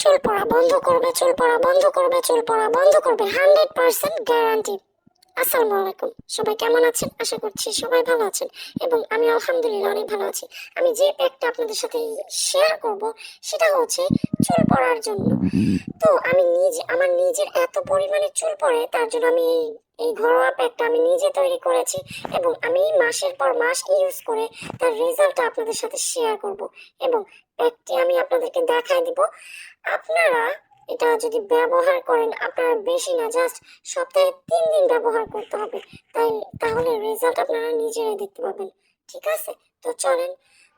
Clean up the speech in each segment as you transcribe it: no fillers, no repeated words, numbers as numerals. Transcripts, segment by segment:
চুল পড়া বন্ধ করবে, চুল পড়া বন্ধ করবে, চুল পড়া বন্ধ করবে, 100% গ্যারান্টি। আসসালামু আলাইকুম, সবাই কেমন আছেন? আশা করছি সবাই ভালো আছেন এবং আমি আলহামদুলিল্লাহ অনেক ভালো আছি। আমি যে প্যাকটা আপনাদের সাথে শেয়ার করব সেটা হচ্ছে চুল পড়ার জন্য। তো আমি নিজে, আমার নিজের এত পরিমাণে চুল পড়ে, তার জন্য আমি এই ঘরোয়া প্যাকটা আমি নিজে তৈরি করেছি এবং আমি মাসের পর মাস ইউজ করে তার রেজাল্টটা আপনাদের সাথে শেয়ার করব এবং প্যাকটি আমি আপনাদেরকে দেখাই দিব। আপনারা এটা যদি ব্যবহার করেন, আপনারা বেশি না, জাস্ট সপ্তাহে 3 দিন ব্যবহার করতে হবে, তাহলে রেজাল্ট আপনারা নিজেরাই দেখতে পাবেন। ঠিক আছে, তো চলেন।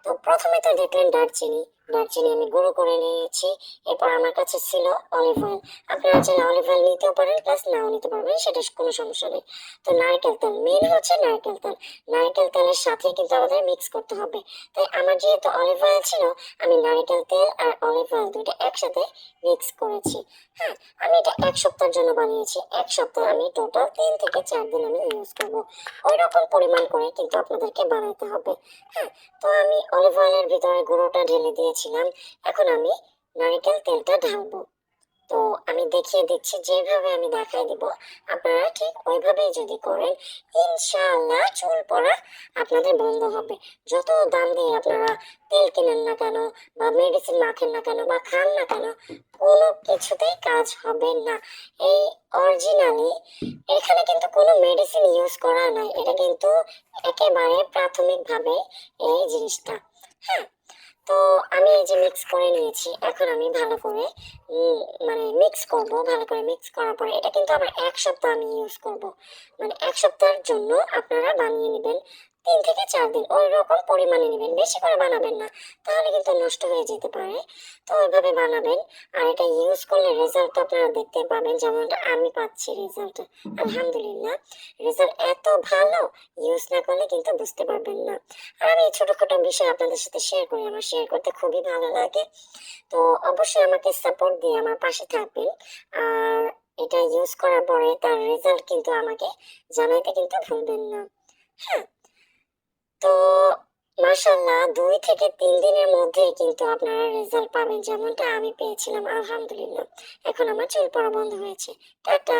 তো প্রথমে তো দেখলেন দারচিনি, দারচিনি আমি গুঁড়ো করে নিয়েছি। এরপর আমার কাছে ছিল অলিভ অয়েল। আপনারা চাইলে অলিভ অয়েল নিতেও পারেন, প্লাস নাও নিতে পারবেন, সেটা কোনো সমস্যা নেই। তো নারকেল তেল, মেন হচ্ছে নারকেল তেল। নারকেল তেলের সাথে কিন্তু আমাদের মিক্স করতে হবে। তাই আমার যেহেতু অলিভ অয়েল ছিল, আমি নারকেল তেল আর অলিভ অয়েল দুটো একসাথে মিক্স করেছি। হ্যাঁ, আমি এটা 1 সপ্তাহের জন্য বানিয়েছি। 1 সপ্তাহে আমি টোটাল 3 থেকে 4 দিন আমি ইউজ করবো। ওই রকম পরিমাণ করে কিন্তু আপনাদেরকে বানাতে হবে। হ্যাঁ, তো আমি অলিভ অয়েলের ভিতরে গুঁড়োটা ঢেলে দিয়েছিলাম। এখন আমি নারকেল তেলটা ঢালবো। তো আমি দেখিয়ে দিচ্ছি, যেভাবে আমি দেখাই দিব আপনারা ঠিক ওইভাবেই যদি করেন, ইনশাআল্লাহ চুল পড়া আপনাদের বন্ধ হবে। যত দাম দিয়ে আপনারা তেল কেনেন না কেন, বা মেডিসিন মাখেন না কেন, বা খান না কেন, কোনো কিছুতেই কাজ হবে না। এই অরিজিনালি এখানে কিন্তু কোনো মেডিসিন ইউজ করা নাই, এটা কিন্তু একেবারে প্রাথমিকভাবে এই জিনিসটা। হ্যাঁ, তো আমি এই যে মিক্স করে নিয়েছি, এখন আমি ভালো করে মানে মিক্স করব। ভালো করে মিক্স করার পরে এটা কিন্তু আবার 1 সপ্তাহ আমি ইউজ করব। মানে 1 সপ্তাহের জন্য আপনারা বানিয়ে নেবেন। 3 থেকে 4 দিন ওই রকম পরিমাণে নেবেন, বেশি করে বানাবেন না, তাহলে কিন্তু নষ্ট হয়ে যেতে পারে। তো ওইভাবে বানাবেন। আর এটা ইউজ করলে রেজাল্ট তো আপনারা দেখতে পাবেন, যেমনটা আমি পাচ্ছি রেজাল্ট। আলহামদুলিল্লাহ, রেজাল্ট এত ভালো, ইউজ না করলে কিন্তু বুঝতে পারবেন না। আর আমি এই ছোটখাটো বিষয় আপনাদের সাথে শেয়ার করি, আমার শেয়ার করতে খুবই ভালো লাগে। তো অবশ্যই আমাকে সাপোর্ট দিয়ে আমার পাশে থাকবেন। আর এটা ইউজ করার পরে তার রেজাল্ট কিন্তু আমাকে জানাইতে কিন্তু ভুলবেন না। হ্যাঁ, তো মাশাআল্লাহ 2 থেকে 3 দিনের মধ্যেই কিন্তু আপনারা রেজাল্ট পাবেন, যেমনটা আমি পেয়েছিলাম। আলহামদুলিল্লাহ, এখন আমার চুল পড়া বন্ধ হয়েছে। টাটা।